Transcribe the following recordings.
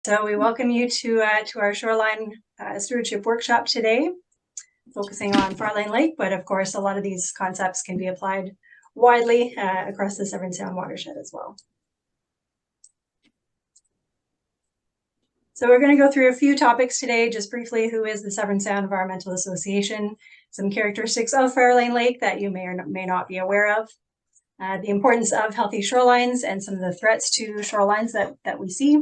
So we welcome you to our Shoreline Stewardship Workshop today, focusing on Farlain Lake, but of course a lot of these concepts can be applied widely across the Severn Sound watershed as well. So we're going to go through a few topics today, just briefly. Who is the Severn Sound Environmental Association? Some characteristics of Farlain Lake that you may or may not be aware of. The importance of healthy shorelines and some of the threats to shorelines that we see.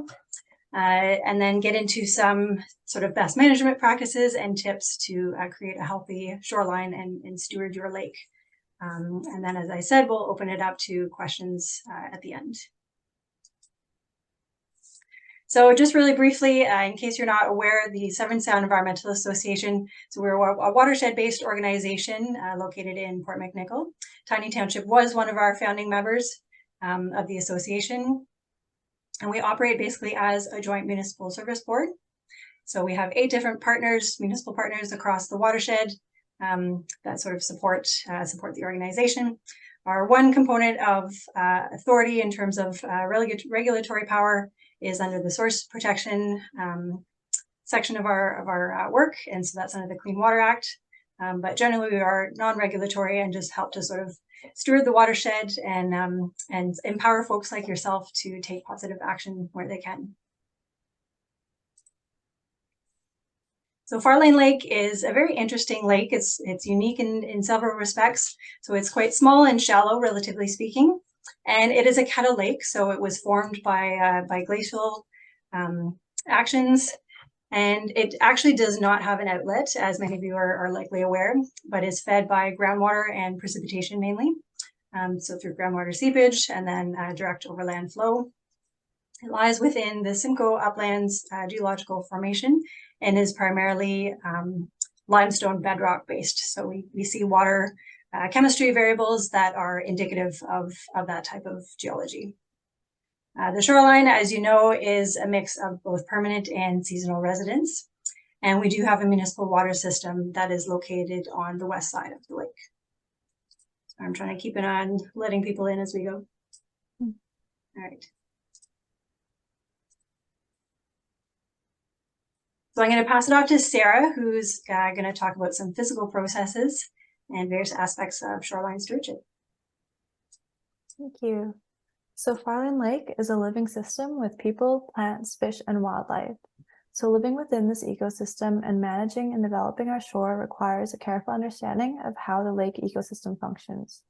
And then get into some sort of best management practices and tips to create a healthy shoreline and steward your lake. And then, as I said, we'll open it up to questions at the end. So just really briefly, in case you're not aware, the Severn Sound Environmental Association, so we're a watershed-based organization located in Port McNicoll. Tiny Township was one of our founding members of the association. And we operate basically as a joint municipal service board. So we have 8 different partners, municipal partners across the watershed that sort of support the organization. Our one component of authority in terms of regulatory power is under the source protection section of our work, and so that's under the Clean Water Act. But generally, we are non-regulatory and just help to sort of steward the watershed and empower folks like yourself to take positive action where they can. So Farlain Lake is a very interesting lake. It's unique in several respects. So it's quite small and shallow, relatively speaking, and it is a kettle lake. So it was formed by glacial actions. And it actually does not have an outlet, as many of you are likely aware, but is fed by groundwater and precipitation mainly. So through groundwater seepage and then direct overland flow. It lies within the Simcoe Uplands geological formation and is primarily limestone bedrock based. So we see water chemistry variables that are indicative of that type of geology. The shoreline, as you know, is a mix of both permanent and seasonal residents. And we do have a municipal water system that is located on the west side of the lake. So I'm trying to keep an eye on letting people in as we go. All right. So I'm going to pass it off to Sarah, who's going to talk about some physical processes and various aspects of shoreline stewardship. Thank you. So Farlain Lake is a living system with people, plants, fish, and wildlife. So living within this ecosystem and managing and developing our shore requires a careful understanding of how the lake ecosystem functions.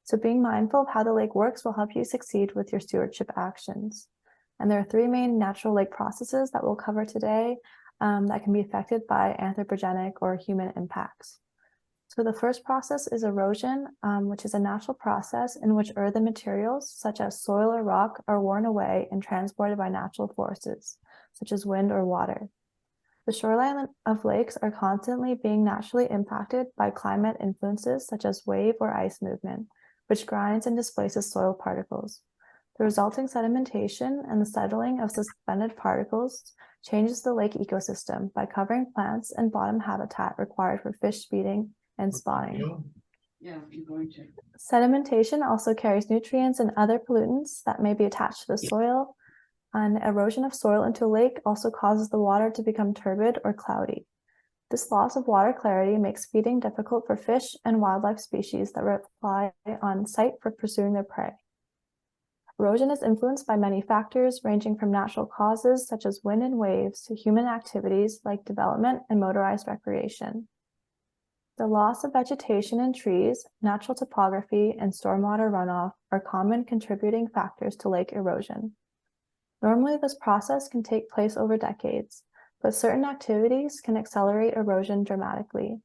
So being mindful of how the lake works will help you succeed with your stewardship actions. And there are 3 main natural lake processes that we'll cover today that can be affected by anthropogenic or human impacts. So the first process is erosion, which is a natural process in which earthen materials, such as soil or rock, are worn away and transported by natural forces, such as wind or water. The shoreline of lakes are constantly being naturally impacted by climate influences, such as wave or ice movement, which grinds and displaces soil particles. The resulting sedimentation and the settling of suspended particles changes the lake ecosystem by covering plants and bottom habitat required for fish feeding and spawning. Yeah, you're going to. Sedimentation also carries nutrients and other pollutants that may be attached to the soil, and erosion of soil into a lake also causes the water to become turbid or cloudy. This loss of water clarity makes feeding difficult for fish and wildlife species that rely on site for pursuing their prey. Erosion is influenced by many factors, ranging from natural causes such as wind and waves to human activities like development and motorized recreation. The loss of vegetation and trees, natural topography, and stormwater runoff are common contributing factors to lake erosion. Normally, this process can take place over decades, but certain activities can accelerate erosion dramatically.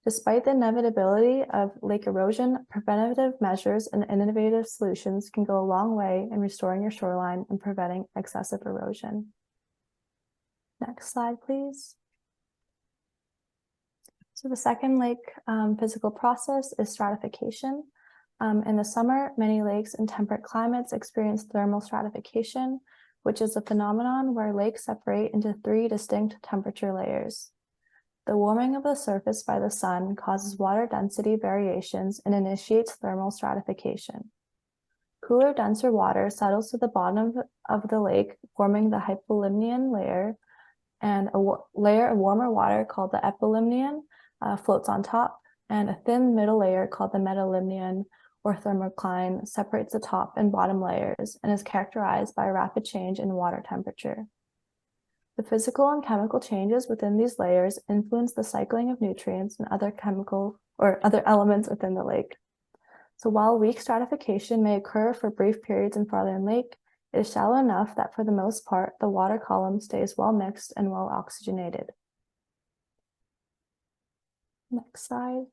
Despite the inevitability of lake erosion, preventative measures and innovative solutions can go a long way in restoring your shoreline and preventing excessive erosion. Next slide, please. So the second lake physical process is stratification. In the summer, many lakes in temperate climates experience thermal stratification, which is a phenomenon where lakes separate into 3 distinct temperature layers. The warming of the surface by the sun causes water density variations and initiates thermal stratification. Cooler, denser water settles to the bottom of the lake, forming the hypolimnion layer, and a layer of warmer water called the epilimnion floats on top, and a thin middle layer called the metalimnion or thermocline separates the top and bottom layers and is characterized by a rapid change in water temperature. The physical and chemical changes within these layers influence the cycling of nutrients and other chemical or other elements within the lake. So while weak stratification may occur for brief periods in Farlain Lake, it is shallow enough that for the most part, the water column stays well mixed and well oxygenated. Next slide.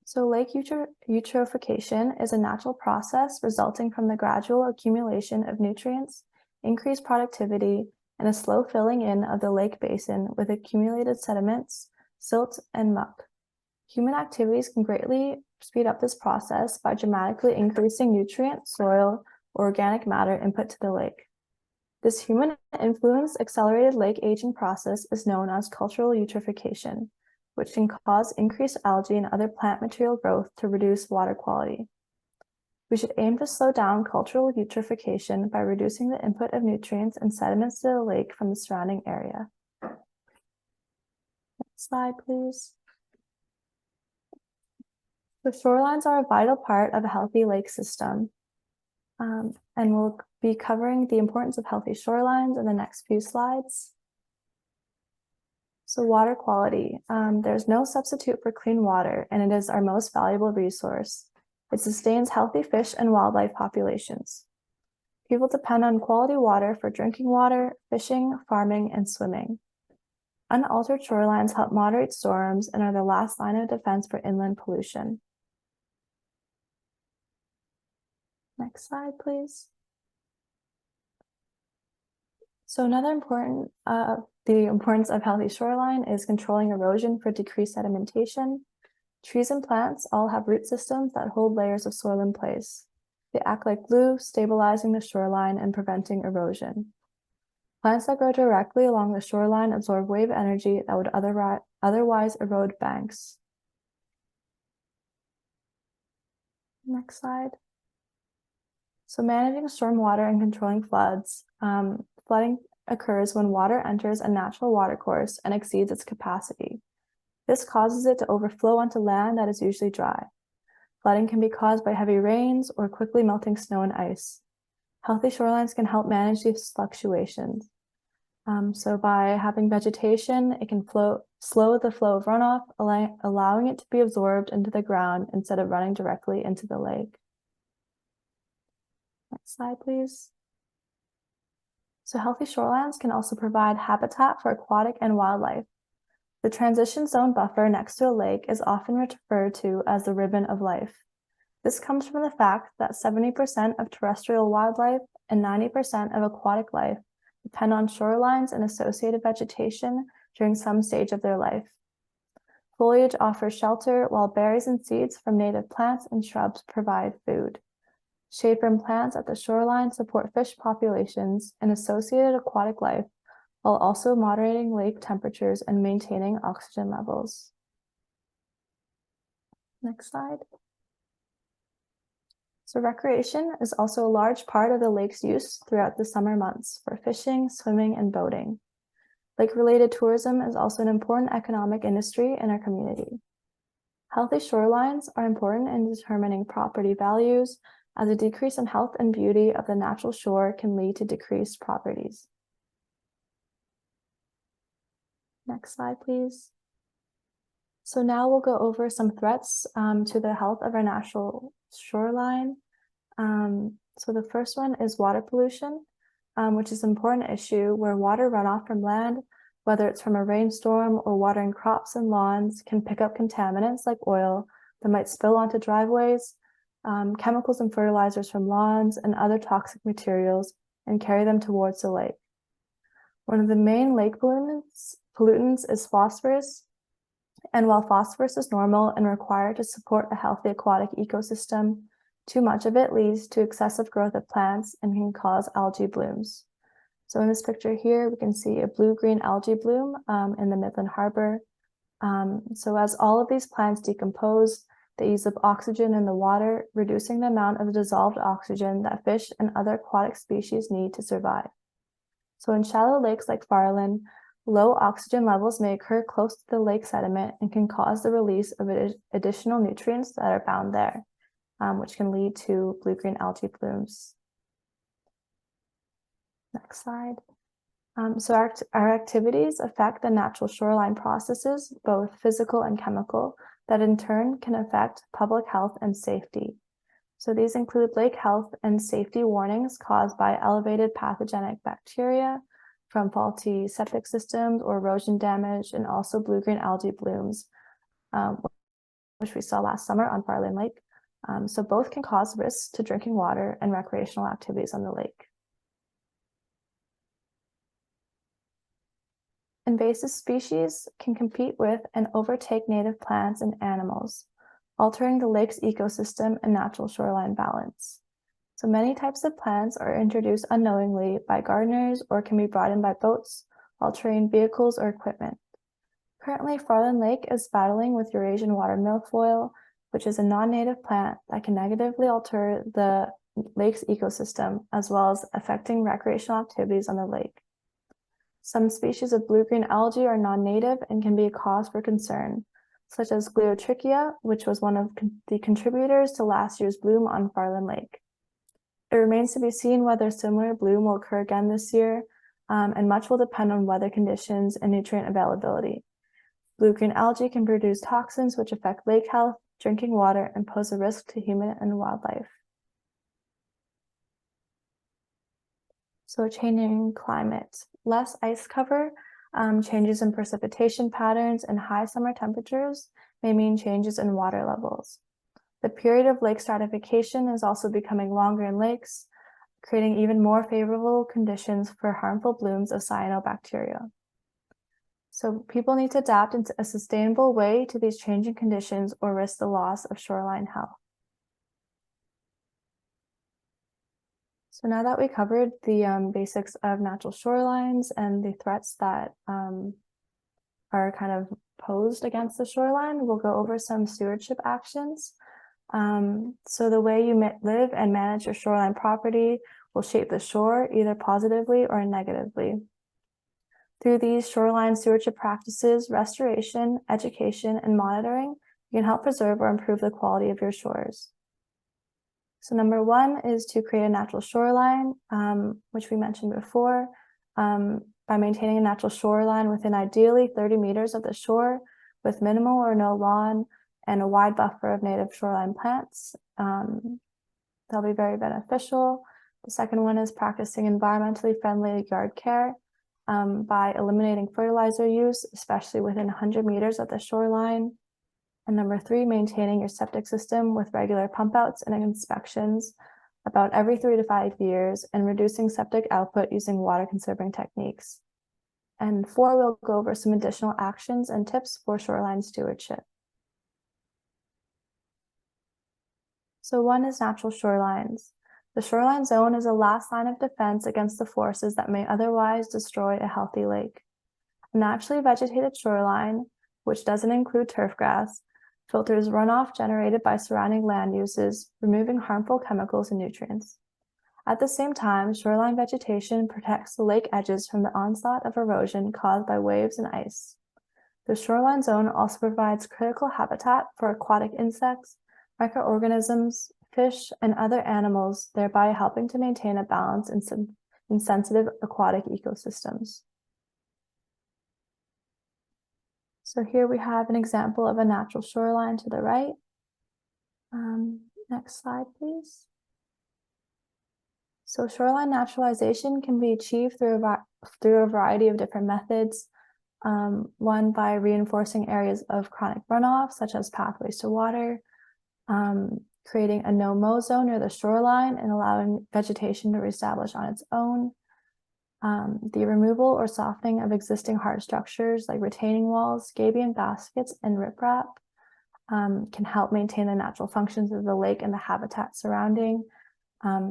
So lake eutrophication is a natural process resulting from the gradual accumulation of nutrients, increased productivity, and a slow filling in of the lake basin with accumulated sediments, silt, and muck. Human activities can greatly speed up this process by dramatically increasing nutrient, soil, or organic matter input to the lake. This human influence accelerated lake aging process is known as cultural eutrophication, which can cause increased algae and other plant material growth to reduce water quality. We should aim to slow down cultural eutrophication by reducing the input of nutrients and sediments to the lake from the surrounding area. Next slide, please. The shorelines are a vital part of a healthy lake system, and we'll be covering the importance of healthy shorelines in the next few slides. So water quality. There's no substitute for clean water, and it is our most valuable resource. It sustains healthy fish and wildlife populations. People depend on quality water for drinking water, fishing, farming, and swimming. Unaltered shorelines help moderate storms and are the last line of defense for inland pollution. Next slide, please. So another important, the importance of healthy shoreline is controlling erosion for decreased sedimentation. Trees and plants all have root systems that hold layers of soil in place. They act like glue, stabilizing the shoreline and preventing erosion. Plants that grow directly along the shoreline absorb wave energy that would otherwise erode banks. Next slide. So managing stormwater and controlling floods. Flooding occurs when water enters a natural watercourse and exceeds its capacity. This causes it to overflow onto land that is usually dry. Flooding can be caused by heavy rains or quickly melting snow and ice. Healthy shorelines can help manage these fluctuations. So by having vegetation, it can slow the flow of runoff, allowing it to be absorbed into the ground instead of running directly into the lake. Next slide, please. So healthy shorelines can also provide habitat for aquatic and wildlife. The transition zone buffer next to a lake is often referred to as the ribbon of life. This comes from the fact that 70% of terrestrial wildlife and 90% of aquatic life depend on shorelines and associated vegetation during some stage of their life. Foliage offers shelter, while berries and seeds from native plants and shrubs provide food. Shade from plants at the shoreline support fish populations and associated aquatic life, while also moderating lake temperatures and maintaining oxygen levels. Next slide. So recreation is also a large part of the lake's use throughout the summer months for fishing, swimming, and boating. Lake-related tourism is also an important economic industry in our community. Healthy shorelines are important in determining property values, as a decrease in health and beauty of the natural shore can lead to decreased properties. Next slide, please. So now we'll go over some threats to the health of our natural shoreline. So the first one is water pollution, which is an important issue where water runoff from land, whether it's from a rainstorm or watering crops and lawns, can pick up contaminants like oil that might spill onto driveways, chemicals and fertilizers from lawns, and other toxic materials, and carry them towards the lake. One of the main lake pollutants is phosphorus, and while phosphorus is normal and required to support a healthy aquatic ecosystem, too much of it leads to excessive growth of plants and can cause algae blooms. So in this picture here, we can see a blue-green algae bloom in the Midland Harbor. So as all of these plants decompose, They use up oxygen in the water, reducing the amount of dissolved oxygen that fish and other aquatic species need to survive. So in shallow lakes like Farlain, low oxygen levels may occur close to the lake sediment and can cause the release of additional nutrients that are found there, which can lead to blue-green algae blooms. Next slide. So our activities affect the natural shoreline processes, both physical and chemical, that in turn can affect public health and safety. So these include lake health and safety warnings caused by elevated pathogenic bacteria from faulty septic systems or erosion damage, and also blue-green algae blooms, which we saw last summer on Farlain Lake. So both can cause risks to drinking water and recreational activities on the lake. Invasive species can compete with and overtake native plants and animals, altering the lake's ecosystem and natural shoreline balance. So many types of plants are introduced unknowingly by gardeners or can be brought in by boats, while terrain vehicles or equipment. Currently, Farlain Lake is battling with Eurasian water milfoil, which is a non-native plant that can negatively alter the lake's ecosystem, as well as affecting recreational activities on the lake. Some species of blue-green algae are non-native and can be a cause for concern, such as Gliotrichia, which was one of the contributors to last year's bloom on Farlain Lake. It remains to be seen whether similar bloom will occur again this year, and much will depend on weather conditions and nutrient availability. Blue-green algae can produce toxins which affect lake health, drinking water, and pose a risk to human and wildlife. So changing climate. Less ice cover, changes in precipitation patterns, and high summer temperatures may mean changes in water levels. The period of lake stratification is also becoming longer in lakes, creating even more favorable conditions for harmful blooms of cyanobacteria. So people need to adapt in a sustainable way to these changing conditions or risk the loss of shoreline health. So now that we covered the basics of natural shorelines and the threats that are kind of posed against the shoreline, we'll go over some stewardship actions. So the way you live and manage your shoreline property will shape the shore either positively or negatively. Through these shoreline stewardship practices, restoration, education, and monitoring, you can help preserve or improve the quality of your shores. So number one is to create a natural shoreline, which we mentioned before, by maintaining a natural shoreline within ideally 30 meters of the shore with minimal or no lawn and a wide buffer of native shoreline plants. They'll be very beneficial. The second one is practicing environmentally friendly yard care by eliminating fertilizer use, especially within 100 meters of the shoreline. And number three, maintaining your septic system with regular pump outs and inspections about every 3 to 5 years, and reducing septic output using water conserving techniques. And four, we'll go over some additional actions and tips for shoreline stewardship. So one is natural shorelines. The shoreline zone is a last line of defense against the forces that may otherwise destroy a healthy lake. A naturally vegetated shoreline, which doesn't include turf grass, filters runoff generated by surrounding land uses, removing harmful chemicals and nutrients. At the same time, shoreline vegetation protects the lake edges from the onslaught of erosion caused by waves and ice. The shoreline zone also provides critical habitat for aquatic insects, microorganisms, fish, and other animals, thereby helping to maintain a balance in sensitive aquatic ecosystems. So here we have an example of a natural shoreline to the right. Next slide, please. So shoreline naturalization can be achieved through a variety of different methods. One, by reinforcing areas of chronic runoff, such as pathways to water, creating a no-mow zone near the shoreline and allowing vegetation to reestablish on its own. The removal or softening of existing hard structures like retaining walls, gabion baskets, and riprap can help maintain the natural functions of the lake and the habitat surrounding.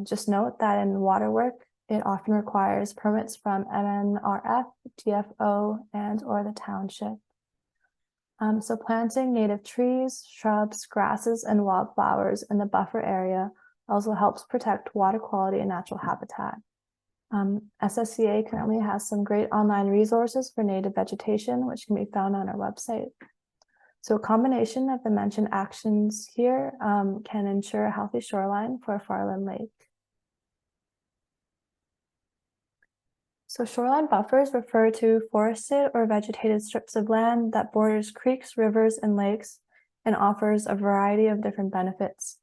Just note that in water work, it often requires permits from MNRF, TFO, and or the township. So planting native trees, shrubs, grasses, and wildflowers in the buffer area also helps protect water quality and natural habitat. SSEA currently has some great online resources for native vegetation, which can be found on our website. So a combination of the mentioned actions here can ensure a healthy shoreline for Farlain Lake. So shoreline buffers refer to forested or vegetated strips of land that borders creeks, rivers, and lakes and offers a variety of different benefits.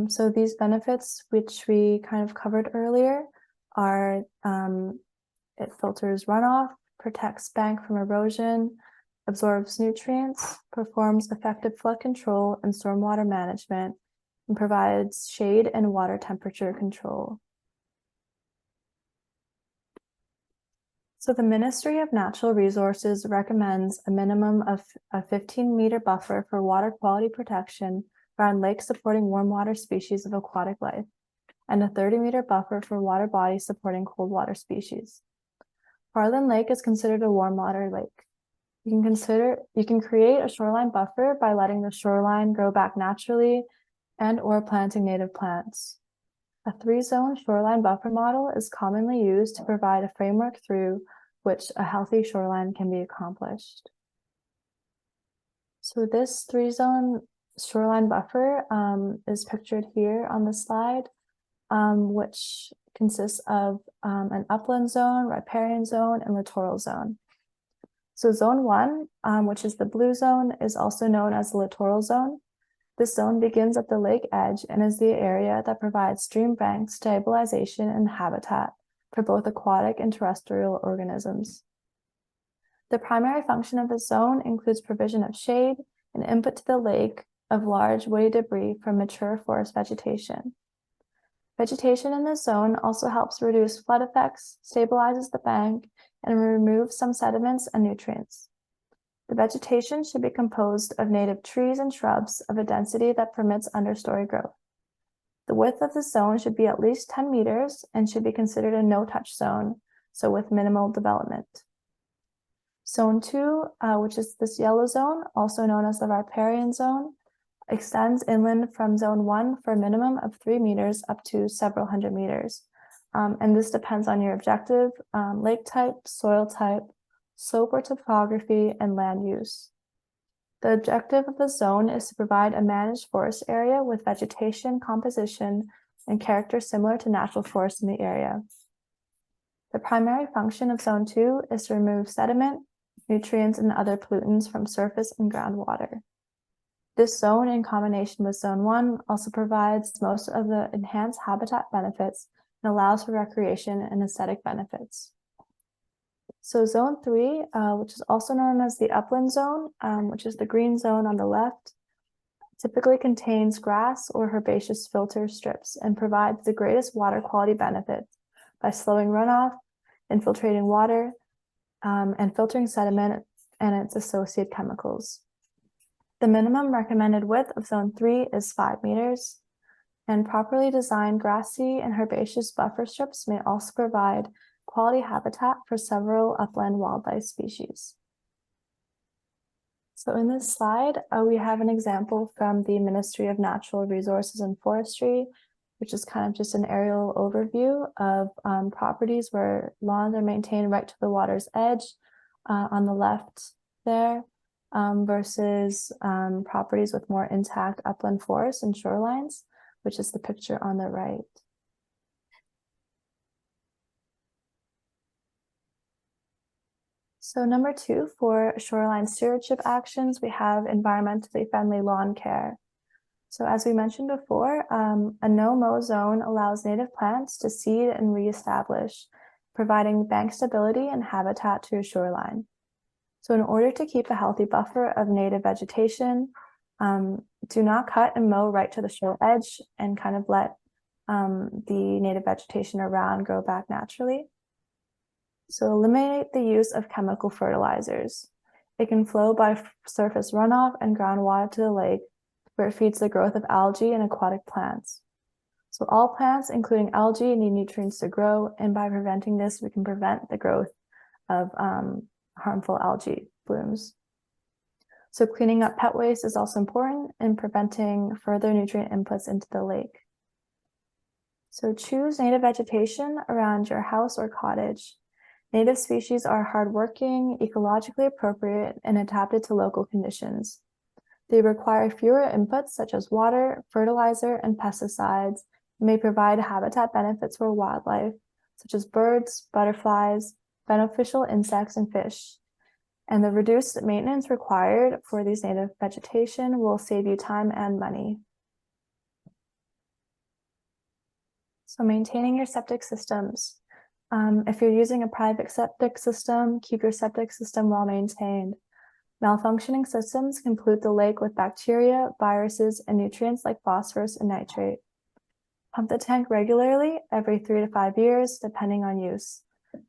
So these benefits, which we kind of covered earlier, are it filters runoff, protects bank from erosion, absorbs nutrients, performs effective flood control and stormwater management, and provides shade and water temperature control. So the Ministry of Natural Resources recommends a minimum of a 15-meter buffer for water quality protection around lakes supporting warm water species of aquatic life, and a 30-meter buffer for water bodies supporting cold water species. Farlain Lake is considered a warm water lake. You can create a shoreline buffer by letting the shoreline grow back naturally and/or planting native plants. A 3-zone shoreline buffer model is commonly used to provide a framework through which a healthy shoreline can be accomplished. So this 3-zone shoreline buffer is pictured here on the slide, which consists of an upland zone, riparian zone, and littoral zone. So zone 1, which is the blue zone, is also known as the littoral zone. This zone begins at the lake edge and is the area that provides stream bank stabilization and habitat for both aquatic and terrestrial organisms. The primary function of this zone includes provision of shade and input to the lake of large woody debris from mature forest vegetation. Vegetation in this zone also helps reduce flood effects, stabilizes the bank, and removes some sediments and nutrients. The vegetation should be composed of native trees and shrubs of a density that permits understory growth. The width of the zone should be at least 10 meters and should be considered a no-touch zone, so with minimal development. Zone 2, which is this yellow zone, also known as the riparian zone, extends inland from zone 1 for a minimum of 3 meters up to several hundred meters. And this depends on your objective, lake type, soil type, slope or topography, and land use. The objective of the zone is to provide a managed forest area with vegetation composition and character similar to natural forests in the area. The primary function of Zone 2 is to remove sediment, nutrients, and other pollutants from surface and groundwater. This zone, in combination with Zone 1, also provides most of the enhanced habitat benefits and allows for recreation and aesthetic benefits. So Zone 3, which is also known as the upland zone, which is the green zone on the left, typically contains grass or herbaceous filter strips and provides the greatest water quality benefits by slowing runoff, infiltrating water, and filtering sediment and its associated chemicals. The minimum recommended width of Zone 3 is 5 meters, and properly designed grassy and herbaceous buffer strips may also provide quality habitat for several upland wildlife species. So in this slide, we have an example from the Ministry of Natural Resources and Forestry, which is kind of just an aerial overview of properties where lawns are maintained right to the water's edge on the left there, versus properties with more intact upland forests and shorelines, which is the picture on the right. So number 2, for shoreline stewardship actions, we have environmentally friendly lawn care. So as we mentioned before, a no-mow zone allows native plants to seed and reestablish, providing bank stability and habitat to a shoreline. So in order to keep a healthy buffer of native vegetation, do not cut and mow right to the shore edge and kind of let the native vegetation around grow back naturally. So eliminate the use of chemical fertilizers. It can flow by surface runoff and groundwater to the lake, where it feeds the growth of algae and aquatic plants. So all plants, including algae, need nutrients to grow, and by preventing this, we can prevent the growth of harmful algae blooms. So cleaning up pet waste is also important in preventing further nutrient inputs into the lake. So choose native vegetation around your house or cottage. Native species are hardworking, ecologically appropriate, and adapted to local conditions. They require fewer inputs such as water, fertilizer, and pesticides, and may provide habitat benefits for wildlife, such as birds, butterflies, beneficial insects, and fish. And the reduced maintenance required for these native vegetation will save you time and money. So maintaining your septic systems. If you're using a private septic system, keep your septic system well maintained. Malfunctioning systems can pollute the lake with bacteria, viruses, and nutrients like phosphorus and nitrate. Pump the tank regularly every 3 to 5 years, depending on use,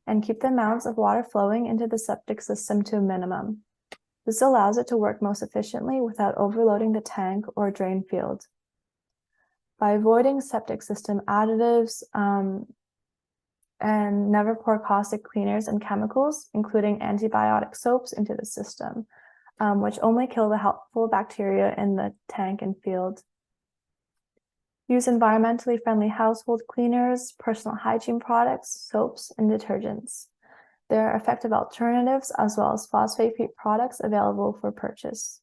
and keep the amounts of water flowing into the septic system to a minimum. This allows it to work most efficiently without overloading the tank or drain field. By avoiding septic system additives, and never pour caustic cleaners and chemicals, including antibiotic soaps, into the system, which only kill the helpful bacteria in the tank and field. Use environmentally friendly household cleaners, personal hygiene products, soaps, and detergents. There are effective alternatives as well as phosphate-free products available for purchase.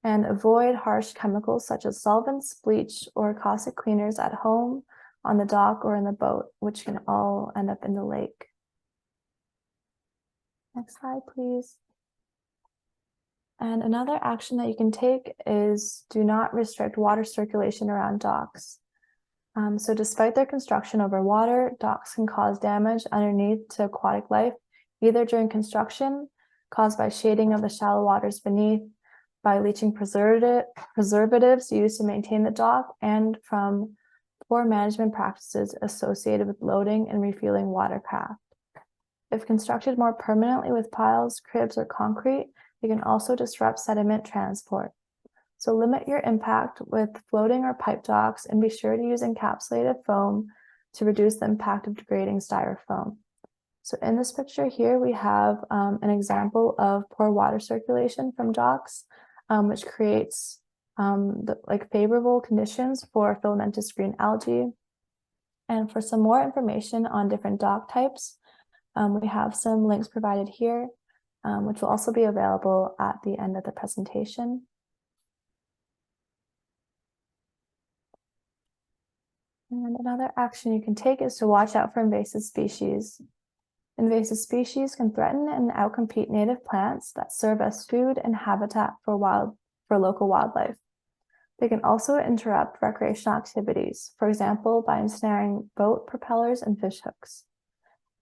And avoid harsh chemicals such as solvents, bleach, or caustic cleaners at home, on the dock, or in the boat, which can all end up in the lake. Next slide, please. And another action that you can take is do not restrict water circulation around docks. So despite their construction over water, docks can cause damage underneath to aquatic life, either during construction, caused by shading of the shallow waters beneath, by leaching preservatives used to maintain the dock, and from poor management practices associated with loading and refueling watercraft. If constructed more permanently with piles, cribs, or concrete, they can also disrupt sediment transport. So limit your impact with floating or pipe docks, and be sure to use encapsulated foam to reduce the impact of degrading styrofoam. So in this picture here, we have an example of poor water circulation from docks, which creates favorable conditions for filamentous green algae. And for some more information on different dock types, we have some links provided here, which will also be available at the end of the presentation. And another action you can take is to watch out for invasive species. Invasive species can threaten and outcompete native plants that serve as food and habitat for local wildlife. They can also interrupt recreational activities, for example, by ensnaring boat propellers and fish hooks.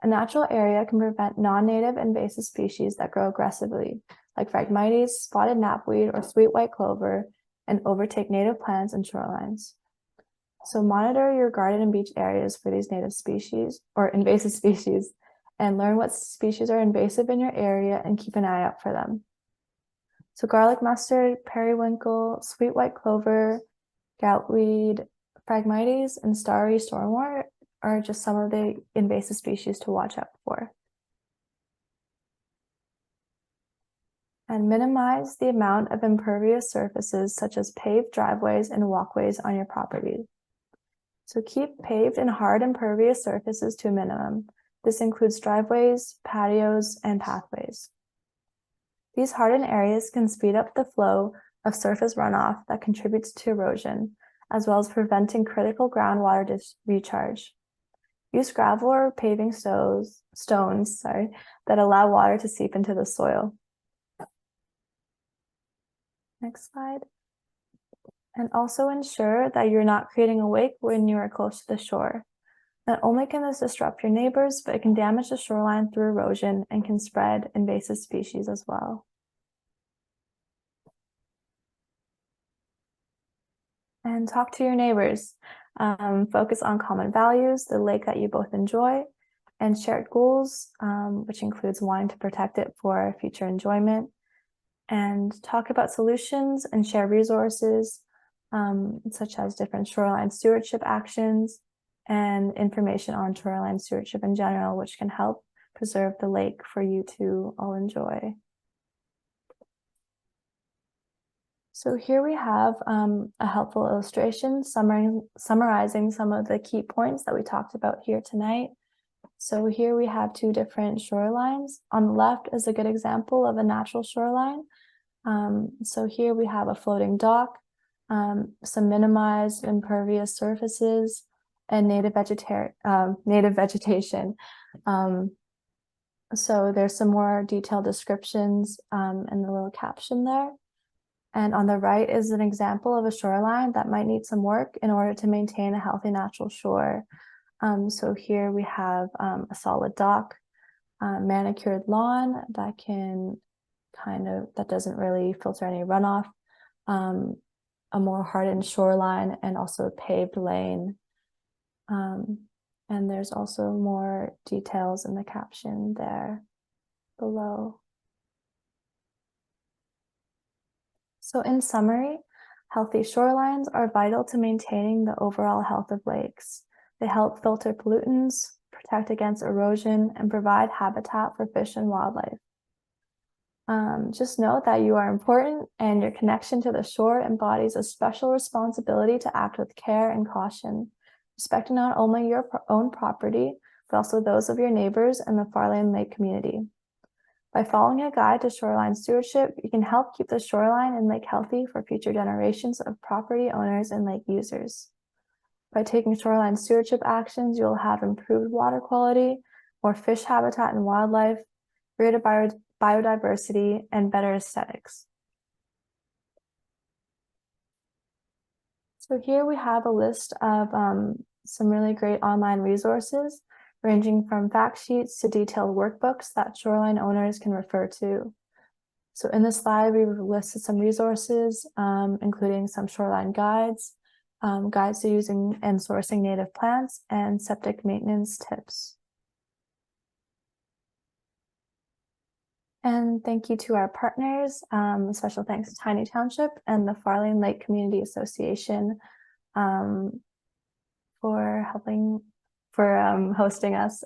A natural area can prevent non-native invasive species that grow aggressively, like Phragmites, spotted knapweed, or sweet white clover, and overtake native plants and shorelines. So monitor your garden and beach areas for these native species or invasive species, and learn what species are invasive in your area and keep an eye out for them. So garlic mustard, periwinkle, sweet white clover, goutweed, Phragmites, and starry stormwort are just some of the invasive species to watch out for. And minimize the amount of impervious surfaces such as paved driveways and walkways on your property. So keep paved and hard impervious surfaces to a minimum. This includes driveways, patios, and pathways. These hardened areas can speed up the flow of surface runoff that contributes to erosion, as well as preventing critical groundwater recharge. Use gravel or paving stones that allow water to seep into the soil. Next slide. And also ensure that you're not creating a wake when you are close to the shore. Not only can this disrupt your neighbors, but it can damage the shoreline through erosion and can spread invasive species as well. And talk to your neighbors. Focus on common values, the lake that you both enjoy, and shared goals, which includes wanting to protect it for future enjoyment. And talk about solutions and share resources, such as different shoreline stewardship actions and information on shoreline stewardship in general, which can help preserve the lake for you to all enjoy. So here we have a helpful illustration summarizing some of the key points that we talked about here tonight. So here we have two different shorelines. On the left is a good example of a natural shoreline. So here we have a floating dock, some minimized impervious surfaces, and native vegetation. So there's some more detailed descriptions in the little caption there. And on the right is an example of a shoreline that might need some work in order to maintain a healthy natural shore. So here we have a solid dock, manicured lawn that can that doesn't really filter any runoff, a more hardened shoreline, and also a paved lane. And there's also more details in the caption there below. So in summary, healthy shorelines are vital to maintaining the overall health of lakes. They help filter pollutants, protect against erosion, and provide habitat for fish and wildlife. Just know that you are important, and your connection to the shore embodies a special responsibility to act with care and caution, respecting not only your own property, but also those of your neighbors and the Farlain Lake community. By following a guide to shoreline stewardship, you can help keep the shoreline and lake healthy for future generations of property owners and lake users. By taking shoreline stewardship actions, you will have improved water quality, more fish habitat and wildlife, greater biodiversity, and better aesthetics. So here we have a list of some really great online resources, ranging from fact sheets to detailed workbooks that shoreline owners can refer to. So in this slide, we've listed some resources, including some shoreline guides, guides to using and sourcing native plants, and septic maintenance tips. And thank you to our partners, special thanks to Tiny Township and the Farlain Lake Community Association for hosting us